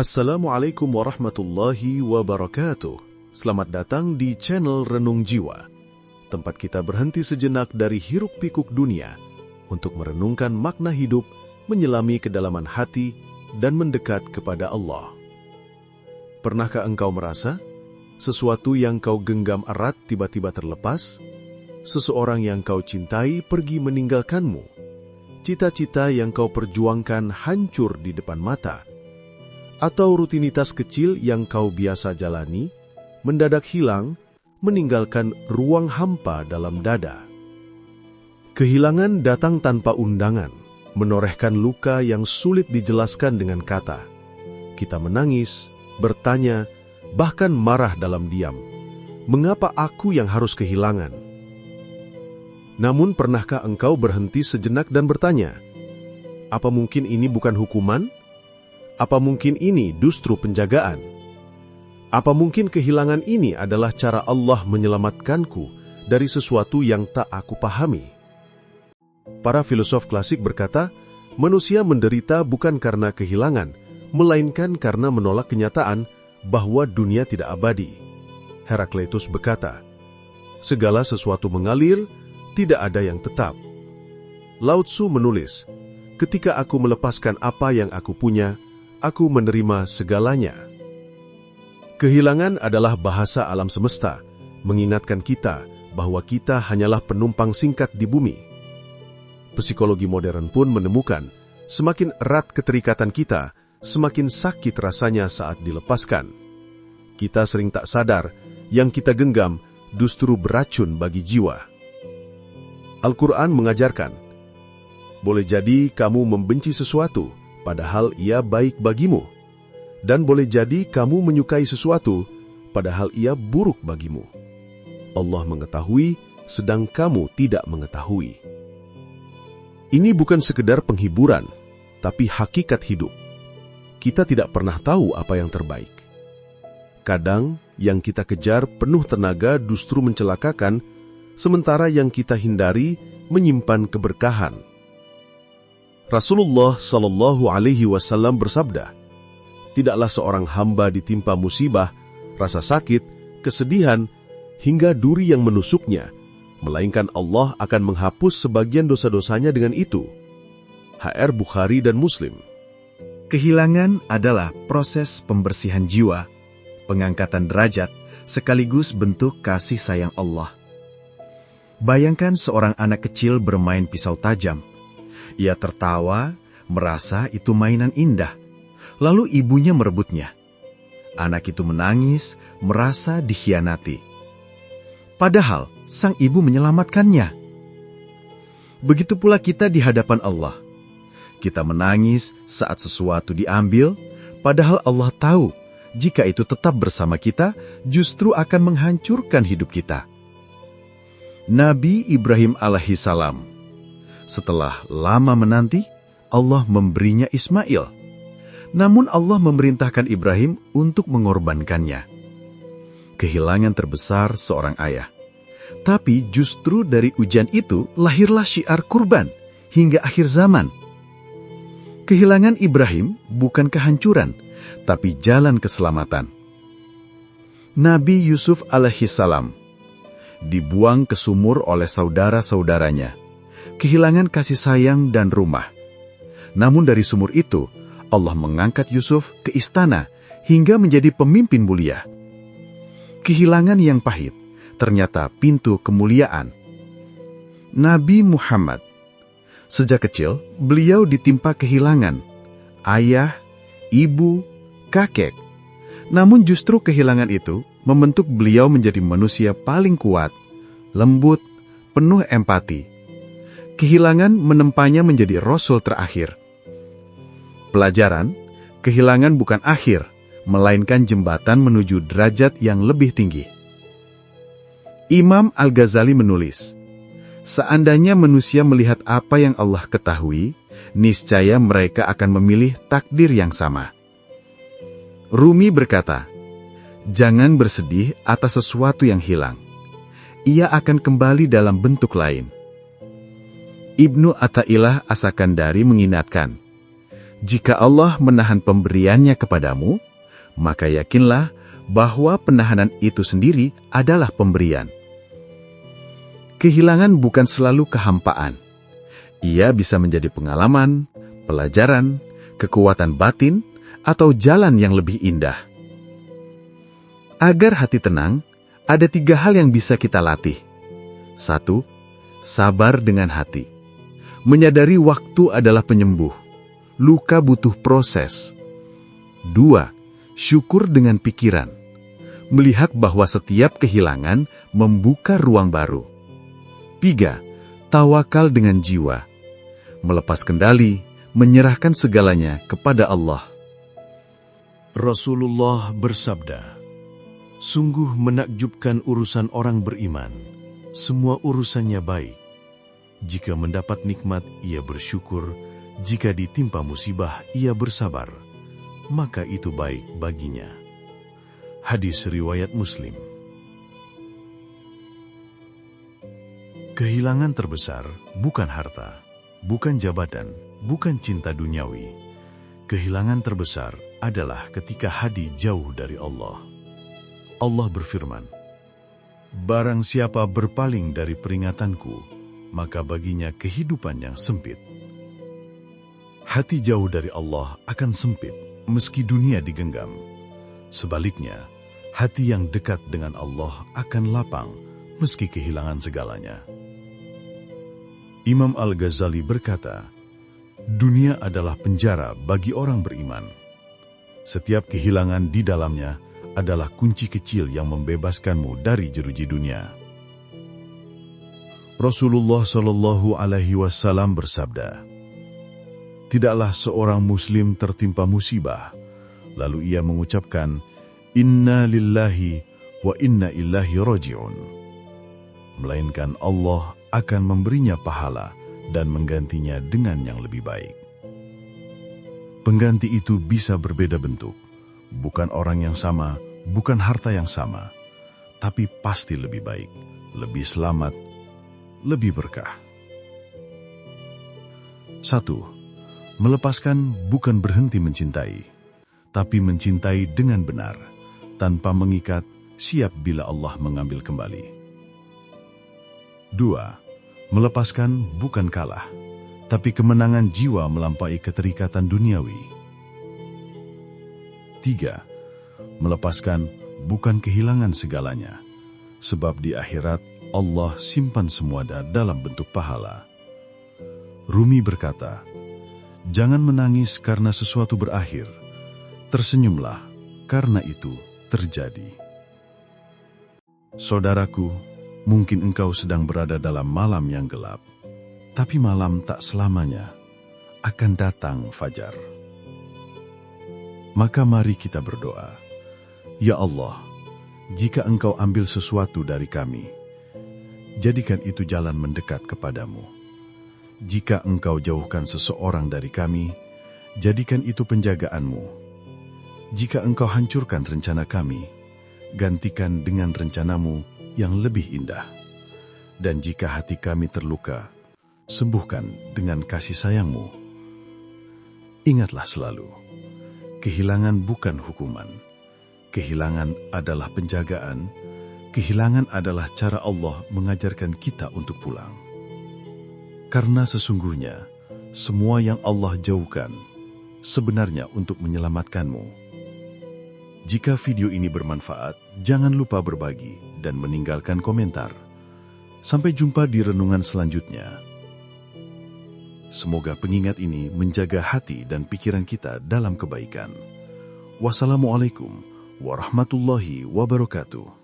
Assalamualaikum warahmatullahi wabarakatuh. Selamat datang di channel Renung Jiwa, tempat kita berhenti sejenak dari hiruk-pikuk dunia untuk merenungkan makna hidup, menyelami kedalaman hati, dan mendekat kepada Allah. Pernahkah engkau merasa sesuatu yang kau genggam erat tiba-tiba terlepas? Seseorang yang kau cintai pergi meninggalkanmu. Cita-cita yang kau perjuangkan hancur di depan mata. Atau rutinitas kecil yang kau biasa jalani, mendadak hilang, meninggalkan ruang hampa dalam dada. Kehilangan datang tanpa undangan, menorehkan luka yang sulit dijelaskan dengan kata. Kita menangis, bertanya, bahkan marah dalam diam. Mengapa aku yang harus kehilangan? Namun pernahkah engkau berhenti sejenak dan bertanya, apa mungkin ini bukan hukuman? Apa mungkin ini justru penjagaan? Apa mungkin kehilangan ini adalah cara Allah menyelamatkanku dari sesuatu yang tak aku pahami? Para filosof klasik berkata, manusia menderita bukan karena kehilangan, melainkan karena menolak kenyataan bahwa dunia tidak abadi. Herakleitus berkata, segala sesuatu mengalir, tidak ada yang tetap. Lao Tzu menulis, ketika aku melepaskan apa yang aku punya, aku menerima segalanya. Kehilangan adalah bahasa alam semesta, mengingatkan kita bahwa kita hanyalah penumpang singkat di bumi. Psikologi modern pun menemukan, semakin erat keterikatan kita, semakin sakit rasanya saat dilepaskan. Kita sering tak sadar, yang kita genggam justru beracun bagi jiwa. Al-Quran mengajarkan, boleh jadi kamu membenci sesuatu, padahal ia baik bagimu. Dan boleh jadi kamu menyukai sesuatu, padahal ia buruk bagimu. Allah mengetahui, sedang kamu tidak mengetahui. Ini bukan sekedar penghiburan, tapi hakikat hidup. Kita tidak pernah tahu apa yang terbaik. Kadang, yang kita kejar penuh tenaga justru mencelakakan, sementara yang kita hindari menyimpan keberkahan. Rasulullah Shallallahu Alaihi Wasallam bersabda, tidaklah seorang hamba ditimpa musibah, rasa sakit, kesedihan, hingga duri yang menusuknya, melainkan Allah akan menghapus sebagian dosa-dosanya dengan itu. HR Bukhari dan Muslim. Kehilangan adalah proses pembersihan jiwa, pengangkatan derajat, sekaligus bentuk kasih sayang Allah. Bayangkan seorang anak kecil bermain pisau tajam. Ia tertawa, merasa itu mainan indah. Lalu ibunya merebutnya. Anak itu menangis, merasa dikhianati. Padahal sang ibu menyelamatkannya. Begitu pula kita di hadapan Allah. Kita menangis saat sesuatu diambil, padahal Allah tahu jika itu tetap bersama kita, justru akan menghancurkan hidup kita. Nabi Ibrahim alaihissalam, setelah lama menanti, Allah memberinya Ismail. Namun Allah memerintahkan Ibrahim untuk mengorbankannya. Kehilangan terbesar seorang ayah. Tapi justru dari ujian itu lahirlah syiar kurban hingga akhir zaman. Kehilangan Ibrahim bukan kehancuran, tapi jalan keselamatan. Nabi Yusuf alaihissalam dibuang ke sumur oleh saudara-saudaranya. Kehilangan kasih sayang dan rumah. Namun dari sumur itu, Allah mengangkat Yusuf ke istana hingga menjadi pemimpin mulia. Kehilangan yang pahit ternyata pintu kemuliaan. Nabi Muhammad, sejak kecil beliau ditimpa kehilangan ayah, ibu, kakek. Namun justru kehilangan itu membentuk beliau menjadi manusia paling kuat, lembut, penuh empati. Kehilangan menempanya menjadi rasul terakhir. Pelajaran, kehilangan bukan akhir, melainkan jembatan menuju derajat yang lebih tinggi. Imam Al-Ghazali menulis, seandainya manusia melihat apa yang Allah ketahui, niscaya mereka akan memilih takdir yang sama. Rumi berkata, jangan bersedih atas sesuatu yang hilang. Ia akan kembali dalam bentuk lain. Ibnu Athaillah As-Sakandari mengingatkan, Jika Allah menahan pemberiannya kepadamu, maka yakinlah bahwa penahanan itu sendiri adalah pemberian. Kehilangan bukan selalu kehampaan. Ia bisa menjadi pengalaman, pelajaran, kekuatan batin, atau jalan yang lebih indah. Agar hati tenang, ada 3 hal yang bisa kita latih. 1. Sabar dengan hati. Menyadari waktu adalah penyembuh. Luka butuh proses. 2. Syukur dengan pikiran. Melihat bahwa setiap kehilangan membuka ruang baru. 3. Tawakal dengan jiwa. Melepas kendali, menyerahkan segalanya kepada Allah. Rasulullah bersabda, "Sungguh menakjubkan urusan orang beriman. Semua urusannya baik. Jika mendapat nikmat, ia bersyukur. Jika ditimpa musibah, ia bersabar. Maka itu baik baginya." Hadis riwayat Muslim. Kehilangan terbesar bukan harta, bukan jabatan, bukan cinta duniawi. Kehilangan terbesar adalah ketika hati jauh dari Allah. Allah berfirman, "Barang siapa berpaling dari peringatanku, maka baginya kehidupan yang sempit." Hati jauh dari Allah akan sempit, meski dunia digenggam. Sebaliknya, hati yang dekat dengan Allah akan lapang, meski kehilangan segalanya. Imam Al-Ghazali berkata, "Dunia adalah penjara bagi orang beriman. Setiap kehilangan di dalamnya adalah kunci kecil yang membebaskanmu dari jeruji dunia." Rasulullah Shallallahu Alaihi Wasallam bersabda, "Tidaklah seorang muslim tertimpa musibah, lalu ia mengucapkan, 'Inna lillahi wa inna ilaihi raji'un,' melainkan Allah akan memberinya pahala dan menggantinya dengan yang lebih baik." Pengganti itu bisa berbeda bentuk, bukan orang yang sama, bukan harta yang sama, tapi pasti lebih baik, lebih selamat, lebih berkah. 1. Melepaskan bukan berhenti mencintai, tapi mencintai dengan benar, tanpa mengikat, siap bila Allah mengambil kembali. 2. Melepaskan bukan kalah, tapi kemenangan jiwa melampaui keterikatan duniawi. 3. Melepaskan bukan kehilangan segalanya, sebab di akhirat Allah simpan semua dalam bentuk pahala. Rumi berkata, "Jangan menangis karena sesuatu berakhir, tersenyumlah karena itu terjadi." Saudaraku, mungkin engkau sedang berada dalam malam yang gelap, tapi malam tak selamanya, akan datang fajar. Maka mari kita berdoa, "Ya Allah, jika Engkau ambil sesuatu dari kami, jadikan itu jalan mendekat kepadamu. Jika Engkau jauhkan seseorang dari kami, jadikan itu penjagaanmu. Jika Engkau hancurkan rencana kami, gantikan dengan rencanamu yang lebih indah. Dan jika hati kami terluka, sembuhkan dengan kasih sayangmu." Ingatlah selalu, kehilangan bukan hukuman. Kehilangan adalah penjagaan. Kehilangan adalah cara Allah mengajarkan kita untuk pulang. Karena sesungguhnya, semua yang Allah jauhkan, sebenarnya untuk menyelamatkanmu. Jika video ini bermanfaat, jangan lupa berbagi dan meninggalkan komentar. Sampai jumpa di renungan selanjutnya. Semoga pengingat ini menjaga hati dan pikiran kita dalam kebaikan. Wassalamualaikum warahmatullahi wabarakatuh.